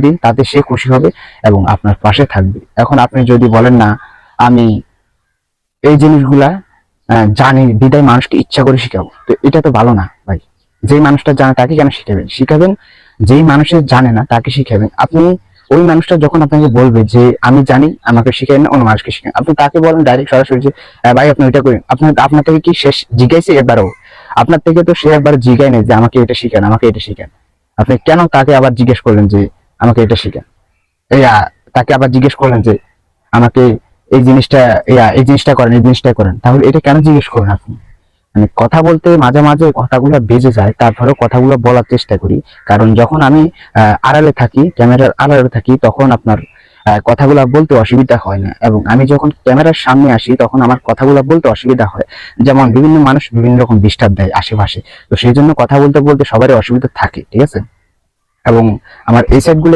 দিন, তাতে সে খুশি হবে এবং আপনার পাশে থাকবে। এখন আপনি যদি বলেন না আমি এই জিনিসগুলা জানি বিদায় মানুষকে ইচ্ছা করে শিখাবো, তো এটা তো ভালো না ভাই। যেই মানুষটা জানে তাকে কেন শিখাবেন? যেই মানুষের জানে না তাকে শিখাবেন। আপনি ওই মানুষটা যখন আপনাকে বলবে যে আমি জানি আমাকে শিখাই না, অন্য মানুষকে শিখান, আপনি তাকে বলেন ডাইরেক্ট সরাসরি যে ভাই আপনি ওইটা করেন। আপনার থেকে কি শেষ জিজ্ঞাসা একবারও? আপনার থেকে তো সে একবার জিজ্ঞাই নেই যে আমাকে এটা শিখান, আমাকে এটা শিখান। আপনি কেন তাকে আবার জিজ্ঞেস করলেন যে আমাকে এটা শিখান? তাকে আবার জিজ্ঞেস করলেন যে আমাকে এই জিনিসটা করেন, এই জিনিসটা করেন। তাহলে এটা কেন জিজ্ঞেস করেন আপনি? মানে কথা বলতে মাঝে মাঝে কথাগুলো বেজে যায়, তারপরেও কথাগুলো বলার চেষ্টা করি। কারণ যখন আমি আড়ালে থাকি, ক্যামেরার আড়ালে থাকি, তখন আপনার কথাগুলো বলতে অসুবিধা হয় না, এবং আমি যখন ক্যামেরার সামনে আসি তখন আমার কথাগুলো বলতে অসুবিধা হয়। যেমন বিভিন্ন মানুষ বিভিন্ন রকম ডিস্টার্ব দেয় আশেপাশে, তো সেই জন্য কথা বলতে বলতে সবারই অসুবিধা থাকে, ঠিক আছে? এবং আমার এই সাইড গুলো